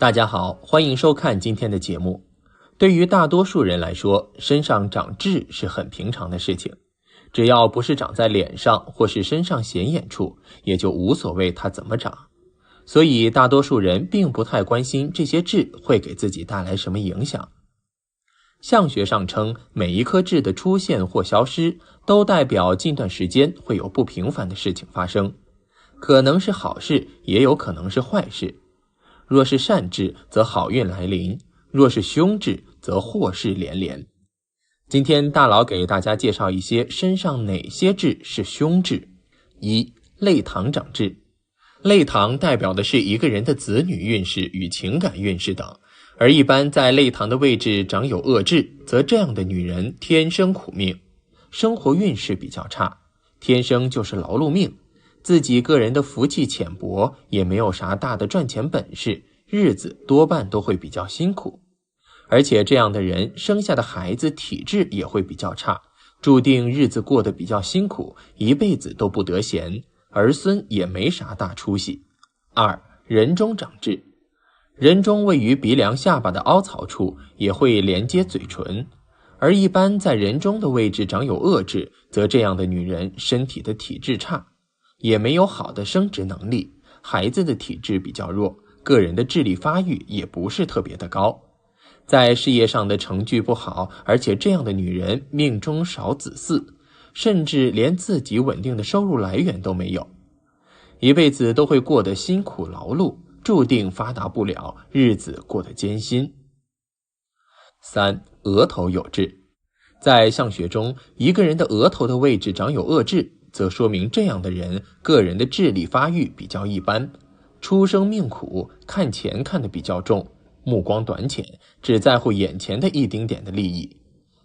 大家好，欢迎收看今天的节目。对于大多数人来说，身上长痣是很平常的事情，只要不是长在脸上或是身上显眼处，也就无所谓它怎么长。所以大多数人并不太关心这些痣会给自己带来什么影响。相学上称，每一颗痣的出现或消失，都代表近段时间会有不平凡的事情发生，可能是好事，也有可能是坏事。若是善痣，则好运来临；若是凶痣，则祸事连连。今天大佬给大家介绍一些身上哪些痣是凶痣。一、泪堂长痣。泪堂代表的是一个人的子女运势与情感运势等，而一般在泪堂的位置长有恶痣，则这样的女人天生苦命，生活运势比较差，天生就是劳碌命，自己个人的福气浅薄，也没有啥大的赚钱本事，日子多半都会比较辛苦。而且这样的人生下的孩子体质也会比较差，注定日子过得比较辛苦，一辈子都不得闲，儿孙也没啥大出息。二、人中长痣。人中位于鼻梁下巴的凹槽处，也会连接嘴唇，而一般在人中的位置长有恶痣，则这样的女人身体的体质差，也没有好的生殖能力，孩子的体质比较弱，个人的智力发育也不是特别的高，在事业上的成绩不好，而且这样的女人命中少子嗣，甚至连自己稳定的收入来源都没有，一辈子都会过得辛苦劳碌，注定发达不了，日子过得艰辛。三、额头有痣。在相学中，一个人的额头的位置长有恶痣，则说明这样的人个人的智力发育比较一般，出生命苦，看钱看得比较重，目光短浅，只在乎眼前的一丁点的利益，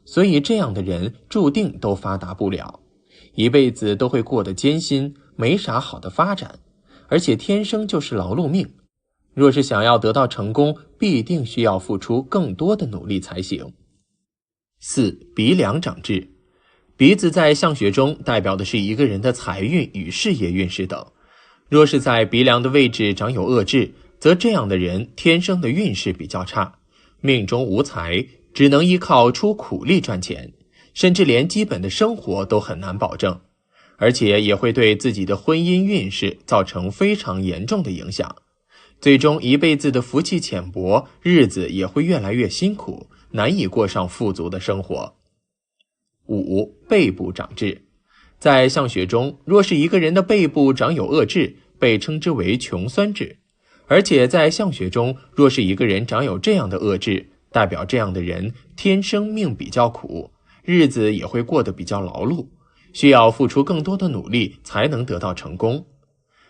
所以这样的人注定都发达不了，一辈子都会过得艰辛，没啥好的发展，而且天生就是劳碌命，若是想要得到成功，必定需要付出更多的努力才行。四、鼻梁长痣。鼻子在相学中代表的是一个人的财运与事业运势等，若是在鼻梁的位置长有恶痣，则这样的人天生的运势比较差，命中无财，只能依靠出苦力赚钱，甚至连基本的生活都很难保证，而且也会对自己的婚姻运势造成非常严重的影响，最终一辈子的福气浅薄，日子也会越来越辛苦，难以过上富足的生活。五、背部长痣。在相学中，若是一个人的背部长有恶痣，被称之为穷酸痣，而且在相学中，若是一个人长有这样的恶痣，代表这样的人天生命比较苦，日子也会过得比较劳碌，需要付出更多的努力才能得到成功，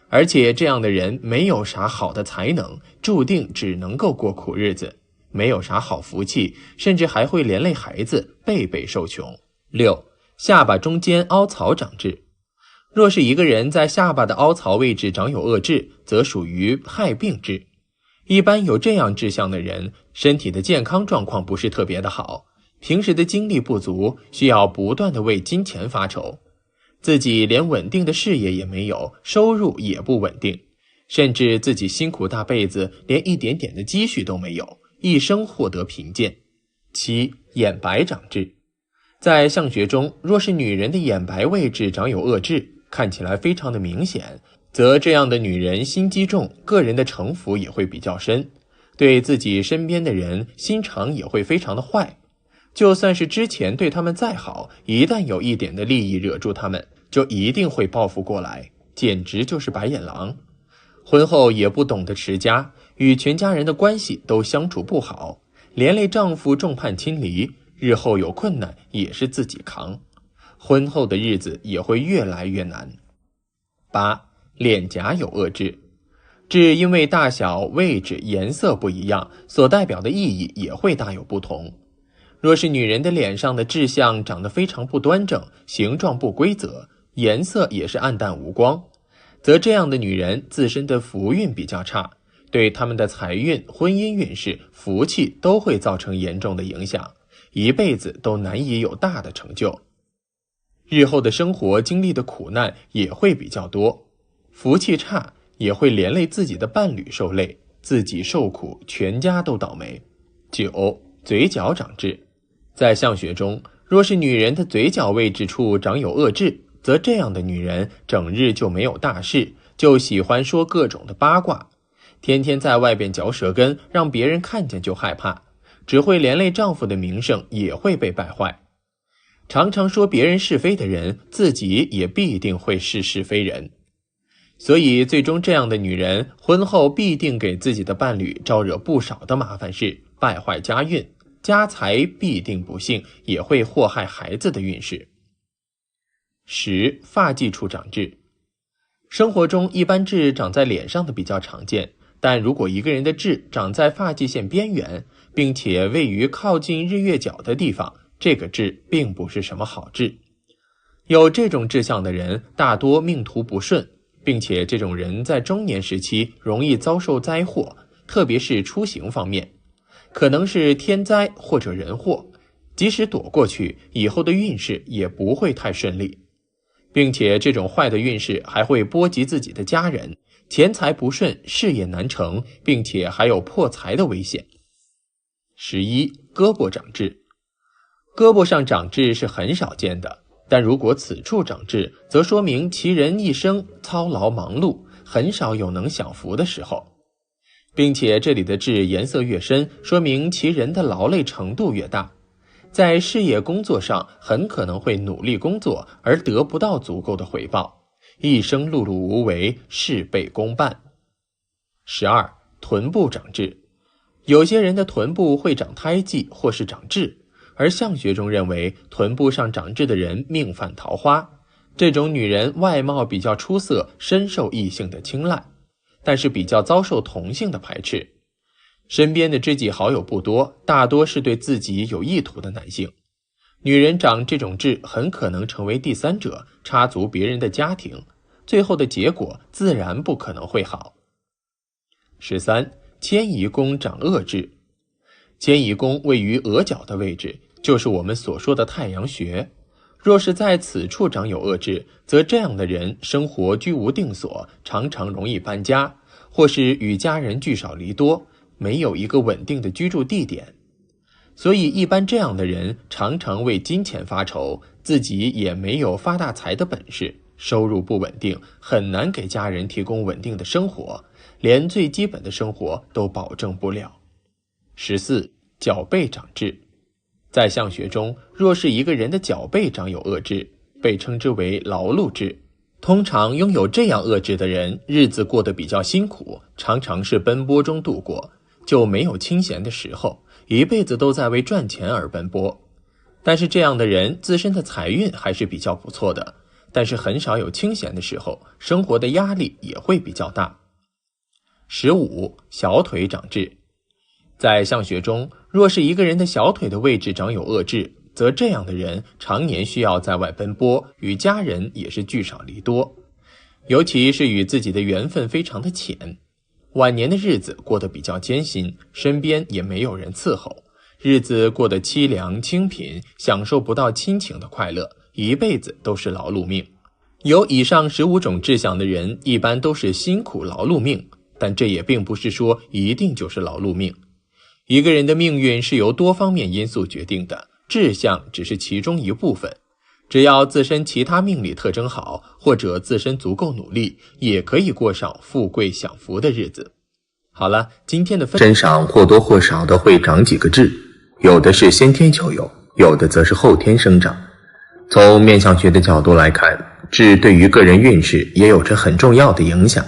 而且这样的人没有啥好的才能，注定只能够过苦日子，没有啥好福气，甚至还会连累孩子辈辈受穷。六、下巴中间凹槽长痣。若是一个人在下巴的凹槽位置长有恶痣，则属于害病痣，一般有这样痣象的人，身体的健康状况不是特别的好，平时的精力不足，需要不断的为金钱发愁，自己连稳定的事业也没有，收入也不稳定，甚至自己辛苦大辈子，连一点点的积蓄都没有，一生获得贫贱。七、眼白长痣。在相学中，若是女人的眼白位置长有恶痣，看起来非常的明显，则这样的女人心机重，个人的城府也会比较深，对自己身边的人心肠也会非常的坏，就算是之前对他们再好，一旦有一点的利益惹住他们，就一定会报复过来，简直就是白眼狼。婚后也不懂得持家，与全家人的关系都相处不好，连累丈夫众叛亲离，日后有困难也是自己扛，婚后的日子也会越来越难。八、脸颊有恶痣。痣因为大小、位置、颜色不一样，所代表的意义也会大有不同。若是女人的脸上的痣象长得非常不端正，形状不规则，颜色也是暗淡无光，则这样的女人自身的福运比较差，对她们的财运、婚姻运势、福气都会造成严重的影响，一辈子都难以有大的成就，日后的生活经历的苦难也会比较多，福气差也会连累自己的伴侣受累，自己受苦，全家都倒霉。9. 嘴角长痣。在相学中，若是女人的嘴角位置处长有恶痣，则这样的女人整日就没有大事，就喜欢说各种的八卦，天天在外边嚼舌根，让别人看见就害怕，只会连累丈夫的名声也会被败坏。常常说别人是非的人，自己也必定会是是非人。所以最终这样的女人婚后必定给自己的伴侣招惹不少的麻烦事，败坏家运，家财必定不幸，也会祸害孩子的运势。10. 发际处长痣。生活中一般痣长在脸上的比较常见，但如果一个人的痣长在发际线边缘，并且位于靠近日月角的地方，这个痣并不是什么好痣。有这种痣象的人大多命途不顺，并且这种人在中年时期容易遭受灾祸，特别是出行方面，可能是天灾或者人祸，即使躲过去，以后的运势也不会太顺利，并且这种坏的运势还会波及自己的家人，钱财不顺，事业难成，并且还有破财的危险。11. 胳膊长痣。胳膊上长痣是很少见的，但如果此处长痣，则说明其人一生操劳忙碌，很少有能享福的时候，并且这里的痣颜色越深，说明其人的劳累程度越大，在事业工作上很可能会努力工作而得不到足够的回报，一生碌碌无为，事倍功半。12. 臀部长痣。有些人的臀部会长胎记或是长痣，而相学中认为臀部上长痣的人命犯桃花，这种女人外貌比较出色，深受异性的青睐，但是比较遭受同性的排斥。身边的知己好友不多，大多是对自己有意图的男性。女人长这种痣很可能成为第三者，插足别人的家庭，最后的结果自然不可能会好。13. 迁移宫长恶痣。迁移宫位于额角的位置，就是我们所说的太阳穴。若是在此处长有恶痣，则这样的人生活居无定所，常常容易搬家，或是与家人聚少离多，没有一个稳定的居住地点。所以一般这样的人常常为金钱发愁，自己也没有发大财的本事，收入不稳定，很难给家人提供稳定的生活，连最基本的生活都保证不了。14. 脚背长痣。在相学中，若是一个人的脚背长有恶痣，被称之为劳碌痣。通常拥有这样恶痣的人，日子过得比较辛苦，常常是奔波中度过，就没有清闲的时候，一辈子都在为赚钱而奔波。但是这样的人自身的财运还是比较不错的，但是很少有清闲的时候，生活的压力也会比较大。15. 小腿长痣。在相学中，若是一个人的小腿的位置长有恶痣，则这样的人常年需要在外奔波，与家人也是聚少离多，尤其是与自己的缘分非常的浅，晚年的日子过得比较艰辛，身边也没有人伺候，日子过得凄凉清贫，享受不到亲情的快乐，一辈子都是劳碌命。有以上15种志向的人，一般都是辛苦劳碌命，但这也并不是说一定就是劳碌命。一个人的命运是由多方面因素决定的，志向只是其中一部分。只要自身其他命理特征好，或者自身足够努力，也可以过上富贵享福的日子。好了，今天的身上或多或少的会长几个痣，有的是先天就有，有的则是后天生长。从面相学的角度来看，痣对于个人运势也有着很重要的影响。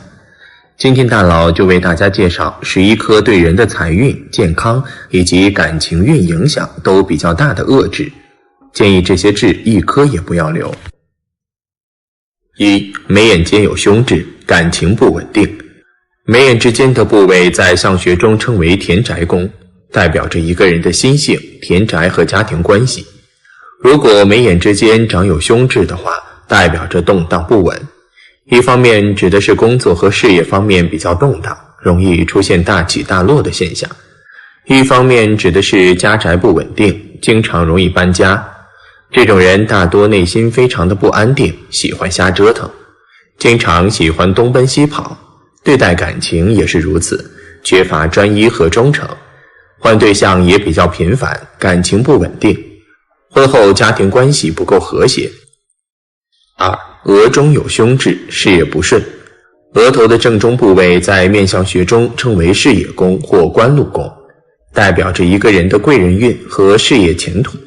今天大佬就为大家介绍11颗对人的财运、健康以及感情运影响都比较大的恶痣，建议这些痣一颗也不要留。1. 眉眼间有凶痣，感情不稳定。眉眼之间的部位在相学中称为田宅宫，代表着一个人的心性、田宅和家庭关系。如果眉眼之间长有凶痣的话，代表着动荡不稳。一方面指的是工作和事业方面比较动荡，容易出现大起大落的现象；一方面指的是家宅不稳定，经常容易搬家。这种人大多内心非常的不安定，喜欢瞎折腾，经常喜欢东奔西跑，对待感情也是如此，缺乏专一和忠诚，换对象也比较频繁，感情不稳定，婚后家庭关系不够和谐。2. 额中有凶痣，事业不顺。额头的正中部位在面相学中称为事业宫或官禄宫，代表着一个人的贵人运和事业前途。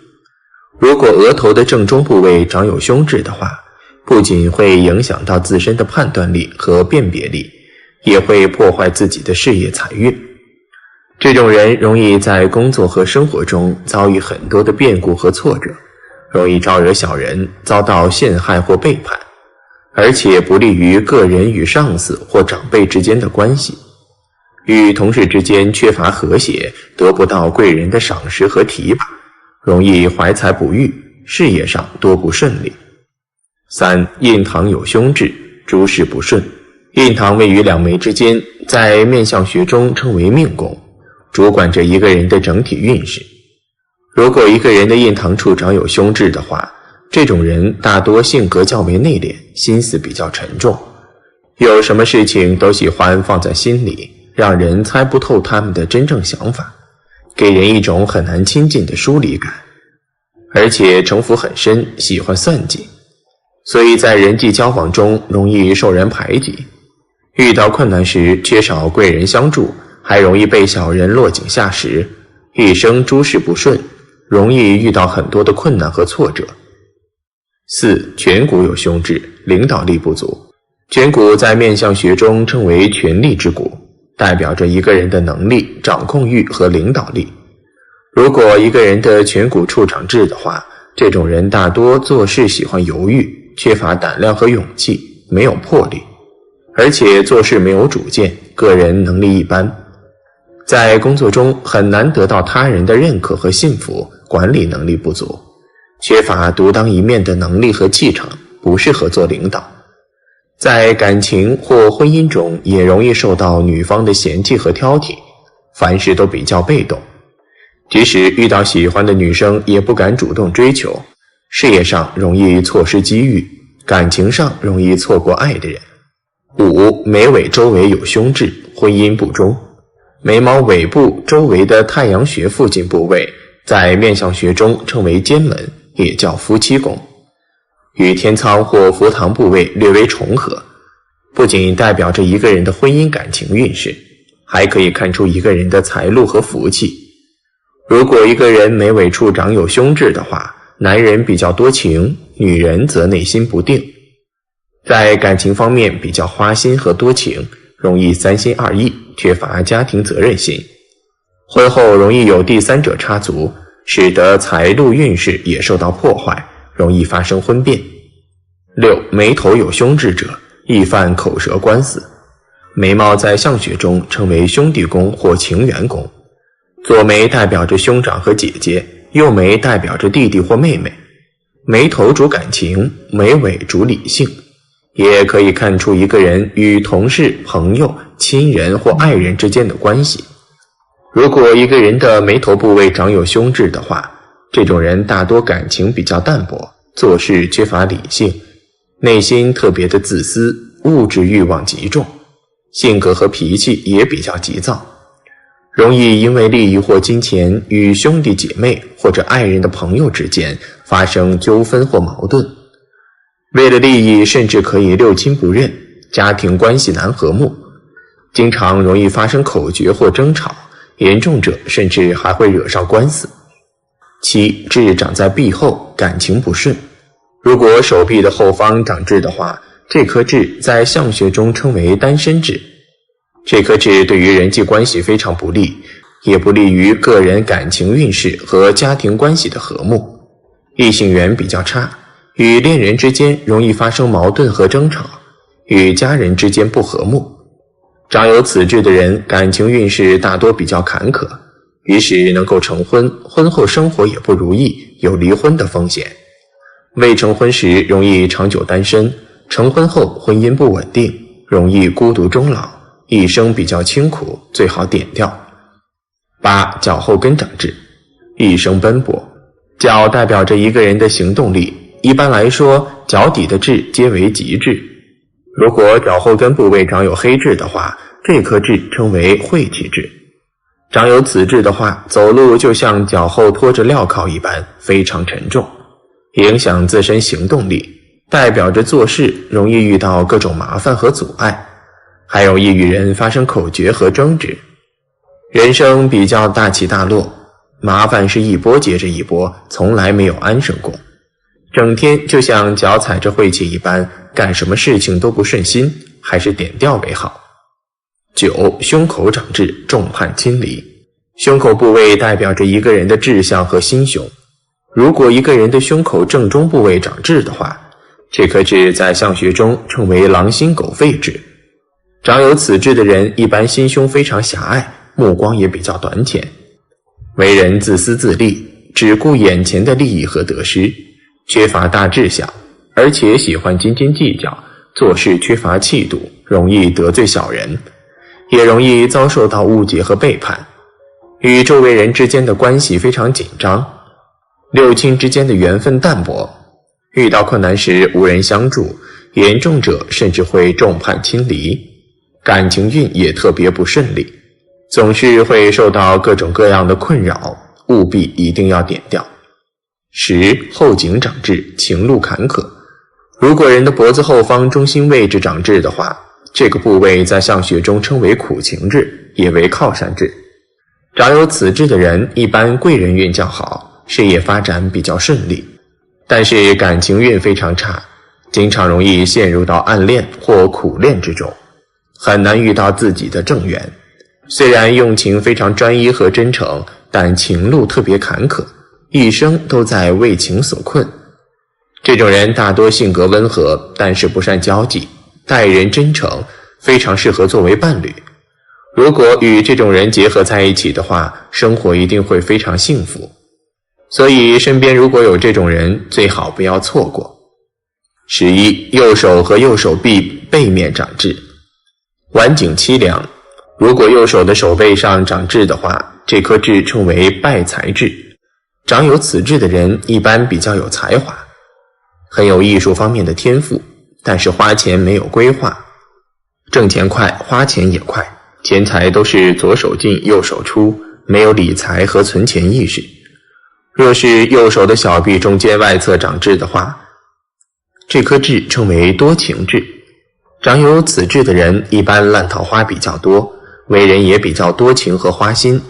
如果额头的正中部位长有凶痣的话，不仅会影响到自身的判断力和辨别力，也会破坏自己的事业财运。这种人容易在工作和生活中遭遇很多的变故和挫折，容易招惹小人，遭到陷害或背叛，而且不利于个人与上司或长辈之间的关系，与同事之间缺乏和谐，得不到贵人的赏识和提拔，容易怀才不遇，事业上多不顺利。3. 印堂有凶痣，诸事不顺。印堂位于两眉之间，在面相学中称为命宫，主管着一个人的整体运势。如果一个人的印堂处长有凶痣的话，这种人大多性格较为内敛，心思比较沉重，有什么事情都喜欢放在心里，让人猜不透他们的真正想法，给人一种很难亲近的疏离感，而且城府很深，喜欢算计，所以在人际交往中容易受人排挤，遇到困难时缺少贵人相助，还容易被小人落井下石，一生诸事不顺，容易遇到很多的困难和挫折。4. 颧骨有凶痣，领导力不足。颧骨在面相学中称为权力之骨，代表着一个人的能力、掌控欲和领导力。如果一个人的颧骨处长痣的话，这种人大多做事喜欢犹豫，缺乏胆量和勇气，没有魄力，而且做事没有主见，个人能力一般，在工作中很难得到他人的认可和信服，管理能力不足，缺乏独当一面的能力和气场，不适合做领导。在感情或婚姻中也容易受到女方的嫌弃和挑剔，凡事都比较被动，即使遇到喜欢的女生也不敢主动追求，事业上容易错失机遇，感情上容易错过爱的人。5. 眉尾周围有凶痣，婚姻不忠。眉毛尾部周围的太阳穴附近部位在面相学中称为奸门，也叫夫妻宫，与天仓或福堂部位略微重合，不仅代表着一个人的婚姻感情运势，还可以看出一个人的财路和福气。如果一个人眉尾处长有凶痣的话，男人比较多情，女人则内心不定，在感情方面比较花心和多情，容易三心二意，缺乏家庭责任心，婚后容易有第三者插足，使得财路运势也受到破坏，容易发生婚变。6. 眉头有凶痣者，易犯口舌官司。眉毛在相学中称为兄弟宫或情缘宫，左眉代表着兄长和姐姐，右眉代表着弟弟或妹妹。眉头主感情，眉尾主理性，也可以看出一个人与同事、朋友、亲人或爱人之间的关系。如果一个人的眉头部位长有凶痣的话，这种人大多感情比较淡薄，做事缺乏理性，内心特别的自私，物质欲望极重，性格和脾气也比较急躁，容易因为利益或金钱与兄弟姐妹或者爱人的朋友之间发生纠纷或矛盾，为了利益甚至可以六亲不认，家庭关系难和睦，经常容易发生口角或争吵，严重者甚至还会惹上官司。7. 痣长在臂后，感情不顺。如果手臂的后方长痣的话，这颗痣在相学中称为单身痣。这颗痣对于人际关系非常不利，也不利于个人感情运势和家庭关系的和睦，异性缘比较差，与恋人之间容易发生矛盾和争吵，与家人之间不和睦。长有此痣的人感情运势大多比较坎坷，即使能够成婚，婚后生活也不如意，有离婚的风险。未成婚时容易长久单身，成婚后婚姻不稳定，容易孤独终老，一生比较清苦，最好点掉。8. 脚后跟长痣，一生奔波。脚代表着一个人的行动力，一般来说，脚底的痣皆为吉痣。如果脚后跟部位长有黑痣的话，这颗痣称为晦气痣。长有此痣的话，走路就像脚后拖着镣铐一般，非常沉重，影响自身行动力，代表着做事容易遇到各种麻烦和阻碍，还容易与人发生口角和争执。人生比较大起大落，麻烦是一波接着一波，从来没有安生过，整天就像脚踩着晦气一般，干什么事情都不顺心，还是点掉为好。9. 胸口长痣，众叛亲离。胸口部位代表着一个人的志向和心胸，如果一个人的胸口正中部位长痣的话，这颗痣在相学中称为狼心狗肺痣。长有此痣的人一般心胸非常狭隘，目光也比较短浅，为人自私自利，只顾眼前的利益和得失，缺乏大志向，而且喜欢斤斤计较，做事缺乏气度，容易得罪小人，也容易遭受到误解和背叛，与周围人之间的关系非常紧张，六亲之间的缘分淡薄，遇到困难时无人相助，严重者甚至会众叛亲离，感情运也特别不顺利，总是会受到各种各样的困扰，务必一定要点掉。10. 后颈长痣，情路坎坷。如果人的脖子后方中心位置长痣的话，这个部位在相学中称为苦情痣，也为靠山痣。长有此痣的人一般贵人运较好，事业发展比较顺利，但是感情运非常差，经常容易陷入到暗恋或苦恋之中，很难遇到自己的正缘。虽然用情非常专一和真诚，但情路特别坎坷，一生都在为情所困。这种人大多性格温和，但是不善交际，待人真诚，非常适合作为伴侣。如果与这种人结合在一起的话，生活一定会非常幸福。所以身边如果有这种人，最好不要错过。11. 右手和右手臂背面长痣，晚景凄凉。如果右手的手背上长痣的话，这颗痣称为败财痣。长有此痣的人一般比较有才华，很有艺术方面的天赋，但是花钱没有规划，挣钱快，花钱也快，钱财都是左手进右手出，没有理财和存钱意识。若是右手的小臂中间外侧长痣的话，这颗痣称为多情痣。长有此痣的人一般烂桃花比较多，为人也比较多情和花心，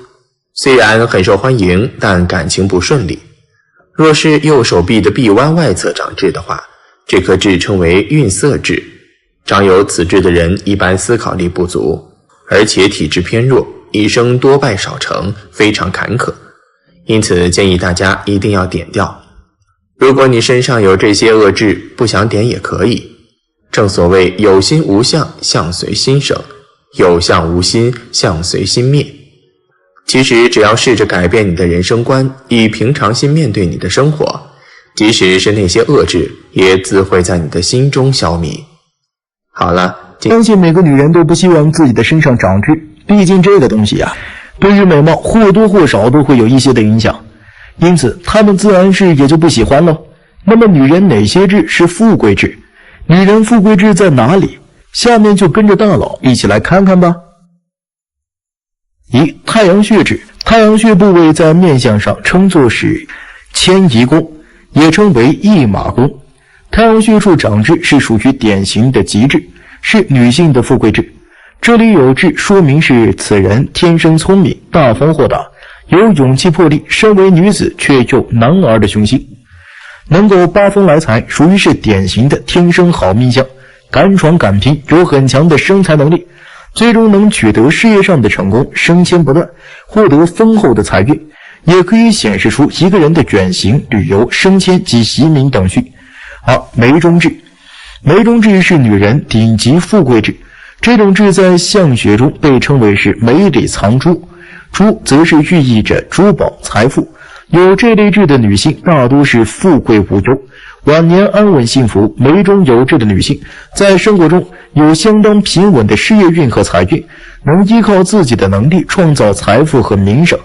虽然很受欢迎，但感情不顺利。若是右手臂的臂弯外侧长痣的话，这颗痣称为运色痣。长有此痣的人一般思考力不足，而且体质偏弱，一生多败少成，非常坎坷，因此建议大家一定要点掉。如果你身上有这些恶痣，不想点也可以。正所谓有心无相，相随心生；有相无心，相随心灭。其实只要试着改变你的人生观，以平常心面对你的生活，即使是那些恶痣，也自会在你的心中消弭。好了，相信每个女人都不希望自己的身上长痣，毕竟这个东西啊，对于美貌或多或少都会有一些的影响，因此她们自然是也就不喜欢了。那么女人哪些痣是富贵痣？女人富贵痣在哪里？下面就跟着大佬一起来看看吧。1. 太阳穴痣。太阳穴部位在面相上称作是迁移宫，也称为驿马宫。太阳穴处长痣是属于典型的吉痣，是女性的富贵痣。这里有痣说明是此人天生聪明，大方豁达，有勇气魄力，身为女子却又男儿的雄心，能够八风来财，属于是典型的天生好命相，敢闯敢拼，有很强的生财能力，最终能取得事业上的成功，升迁不断，获得丰厚的财运，也可以显示出一个人的远行、旅游、升迁及袭名等序。眉中痣。眉中痣是女人顶级富贵痣，这种痣在相学中被称为是眉里藏珠，珠则是寓意着珠宝财富。有这类痣的女性大多是富贵无忧，晚年安稳幸福。眉中有痣的女性在生活中有相当平稳的事业运和财运，能依靠自己的能力创造财富和名声，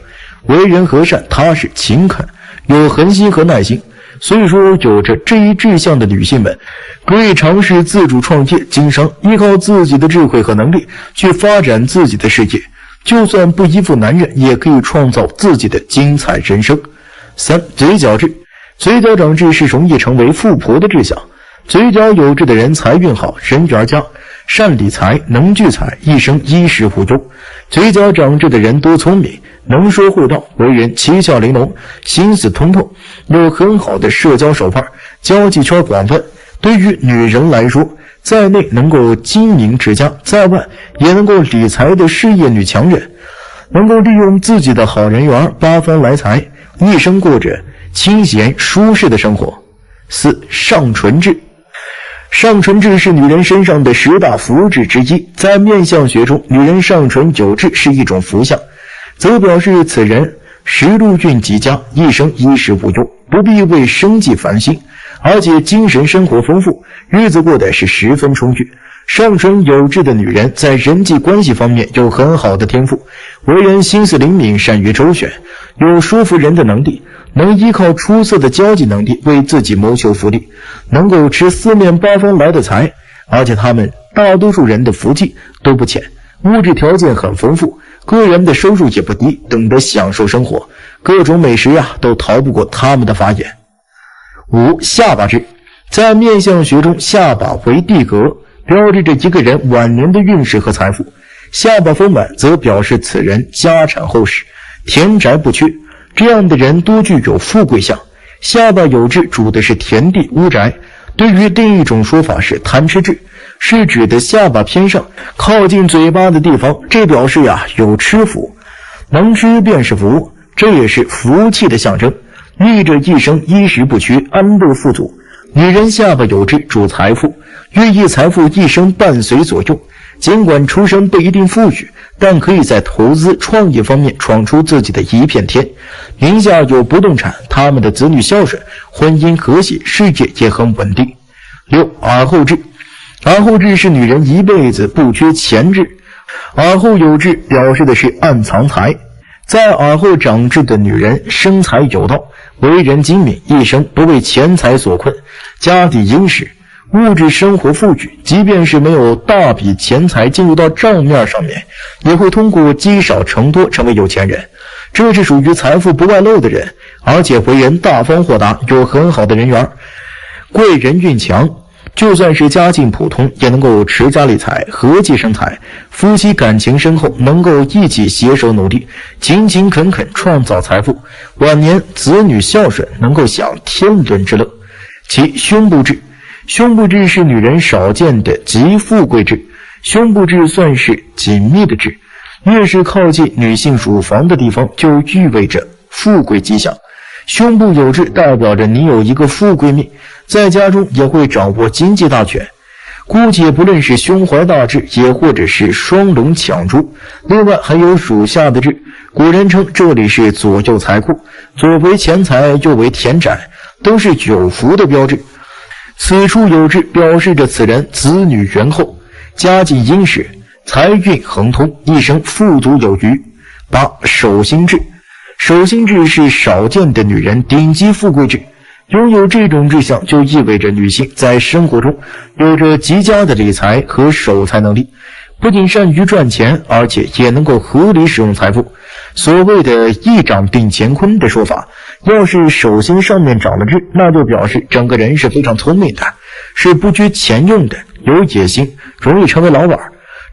为人和善踏实勤恳，有恒心和耐心，所以说，有着这一志向的女性们，可以尝试自主创业经商，依靠自己的智慧和能力去发展自己的事业，就算不依附男人，也可以创造自己的精彩人生。3. 嘴角质。嘴角长痣是容易成为富婆的志向。嘴角有痣的人财运好，人缘佳，善理财，能聚财，一生衣食无忧。嘴角长痣的人多聪明，能说会道，为人七窍玲珑，心思通透，有很好的社交手腕，交际圈广泛。对于女人来说，在内能够经营持家，在外也能够理财的事业女强人，能够利用自己的好人缘八方来财，一生过着清闲舒适的生活。4. 上唇痣。上唇痣是女人身上的10大福痣之一，在面相学中，女人上唇有痣是一种福相，则表示此人食禄运极佳，一生衣食无忧，不必为生计烦心，而且精神生活丰富，日子过得是十分充裕。上唇有痣的女人在人际关系方面有很好的天赋，为人心思灵敏，善于周旋，有说服人的能力，能依靠出色的交际能力为自己谋求福利，能够吃四面八方来的财，而且他们大多数人的福气都不浅，物质条件很丰富，个人的收入也不低，懂得享受生活，各种美食都逃不过他们的法眼。5. 下巴痣。在面相学中，下巴为地格，标志着一个人晚年的运势和财富。下巴丰满则表示此人家产厚实，田宅不缺，这样的人多具有富贵相。下巴有痣主的是田地屋宅。对于另一种说法是贪吃痣，是指的下巴偏上靠近嘴巴的地方，这表示有吃福，能吃便是福，这也是福气的象征，寓意着一生衣食不缺，安乐富足。女人下巴有痣主财富，寓意财富一生伴随左右，尽管出身不一定富裕，但可以在投资创业方面闯出自己的一片天。名下有不动产，他们的子女孝顺，婚姻和谐，事业也很稳定。6. 耳后痣。耳后痣是女人一辈子不缺钱痣，耳后有痣表示的是暗藏财。在耳后长痣的女人生财有道，为人精明，一生不为钱财所困，家底殷实，物质生活富裕，即便是没有大笔钱财进入到账面上面，也会通过积少成多成为有钱人。这是属于财富不外露的人，而且为人大方豁达，有很好的人缘，贵人运强，就算是家境普通，也能够持家理财，和气生财，夫妻感情深厚，能够一起携手努力，勤勤恳恳创造财富，晚年子女孝顺，能够享天伦之乐。7. 胸部痣。胸部痣是女人少见的极富贵痣，胸部痣算是紧密的痣，越是靠近女性乳房的地方，就意味着富贵迹象。胸部有痣代表着你有一个富贵命，在家中也会掌握经济大权。姑且不论是胸怀大志，也或者是双龙抢珠，另外还有乳下的痣。古人称这里是左右财库，左为钱财，右为田宅，都是有福的标志。此处有痣表示着此人子女缘厚，家境殷实，财运亨通，一生富足有余。8. 手心痣。手心痣是少见的女人顶级富贵痣，拥有这种志向就意味着女性在生活中有着极佳的理财和守财能力，不仅善于赚钱，而且也能够合理使用财富。所谓的一掌定乾坤的说法，要是手心上面长了痣，那就表示整个人是非常聪明的，是不拘钱用的，有野心，容易成为老板。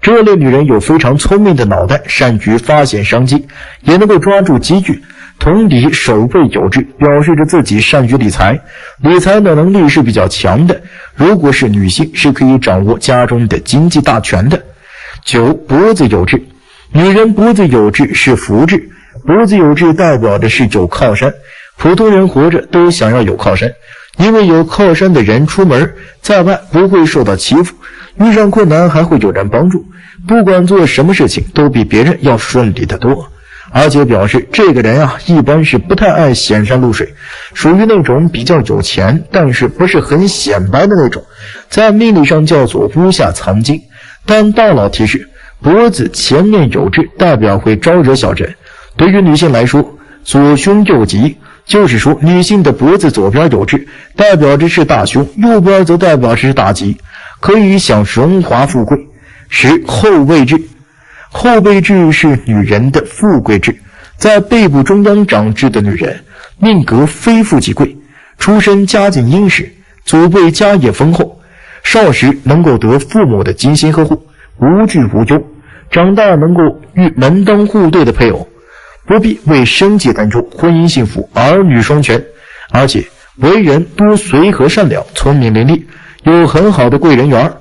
这类女人有非常聪明的脑袋，善于发现商机，也能够抓住机遇。同理，手背有痣表示着自己善于理财，理财的能力是比较强的。如果是女性，是可以掌握家中的经济大权的。9. 脖子有痣。女人脖子有痣是福痣，脖子有痣代表的是有靠山。普通人活着都想要有靠山，因为有靠山的人出门在外不会受到欺负，遇上困难还会有人帮助，不管做什么事情都比别人要顺利得多。而且表示这个人一般是不太爱显山露水，属于那种比较有钱，但是不是很显摆的那种，在命理上叫做屋下藏金。但大佬提示，脖子前面有痣代表会招惹小人。对于女性来说，左胸右吉，就是说女性的脖子左边有痣，代表着是大胸，右边则代表着是大吉，可以享荣华富贵。10后背痣，后背痣是女人的富贵痣，在背部中央长痣的女人命格非富即贵，出身家境殷实，祖辈家业丰厚，少时能够得父母的精心呵护，无惧无忧，长大能够遇门当户对的配偶，不必为生计担忧，婚姻幸福，儿女双全，而且为人多随和善良，聪明伶俐，有很好的贵人缘。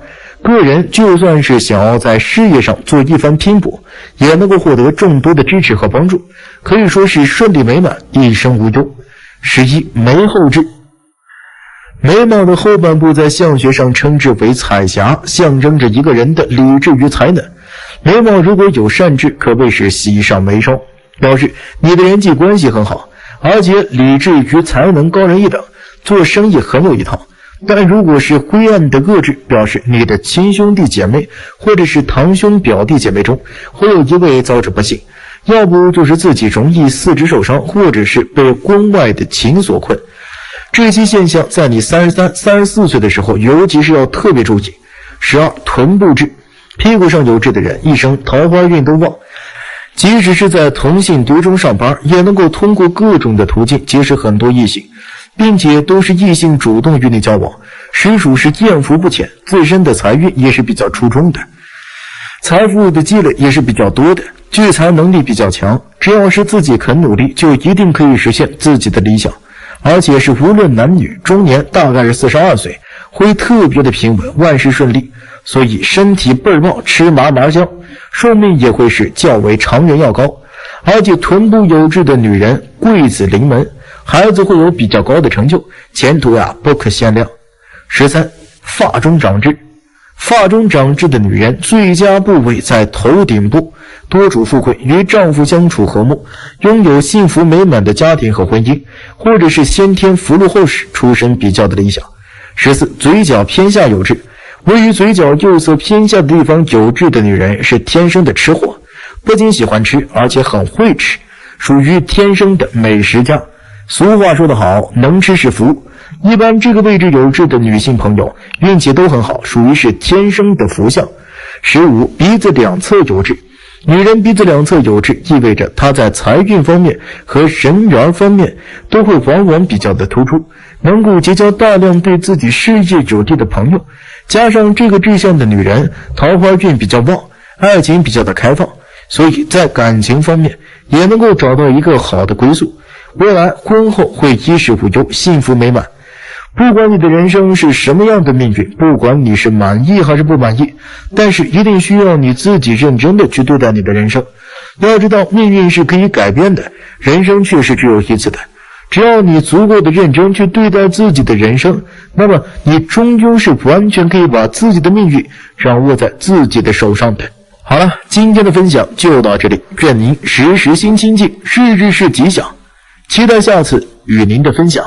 个人就算是想要在事业上做一番拼搏，也能够获得众多的支持和帮助，可以说是顺利美满，一生无忧。11眉后痣，眉毛的后半部在相学上称之为彩霞，象征着一个人的理智与才能。眉毛如果有善痣，可谓是喜上眉梢，表示你的人际关系很好，而且理智与才能高人一等，做生意很有一套。但如果是灰暗的恶痣，表示你的亲兄弟姐妹或者是堂兄表弟姐妹中会有一位遭致不幸，要不就是自己容易四肢受伤，或者是被婚外的情所困。这些现象在你33、34岁的时候尤其是要特别注意。12臀部痣，屁股上有痣的人一生桃花运都旺，即使是在同性堆中上班，也能够通过各种的途径结识很多异性，并且都是异性主动与你交往，实属是艳福不浅，自身的财运也是比较出众的，财富的积累也是比较多的，聚财能力比较强，只要是自己肯努力，就一定可以实现自己的理想，而且是无论男女，中年大概是42岁，会特别的平稳，万事顺利，所以身体倍儿棒，吃麻麻香，寿命也会是较为常人要高，而且臀部有痣的女人贵子临门，孩子会有比较高的成就，前途不可限量。13发中长痣，发中长痣的女人最佳部位在头顶部，多主富贵，与丈夫相处和睦，拥有幸福美满的家庭和婚姻，或者是先天福禄厚实，出身比较的理想。14嘴角偏下有痣，位于嘴角右侧偏下的地方有痣的女人是天生的吃货，不仅喜欢吃，而且很会吃，属于天生的美食家。俗话说得好，能吃是福，一般这个位置有痣的女性朋友运气都很好，属于是天生的福相。15鼻子两侧有痣，女人鼻子两侧有痣，意味着她在财运方面和人缘方面都会往往比较的突出，能够结交大量对自己事业有利的朋友，加上这个志向的女人桃花运比较旺，爱情比较的开放，所以在感情方面也能够找到一个好的归宿，未来婚后会衣食无忧，幸福美满。不管你的人生是什么样的命运，不管你是满意还是不满意，但是一定需要你自己认真的去对待你的人生。要知道命运是可以改变的，人生确实只有一次的，只要你足够的认真去对待自己的人生，那么你终究是完全可以把自己的命运掌握在自己的手上的。好了，今天的分享就到这里，愿您时时心清静，日日是吉祥，期待下次与您的分享。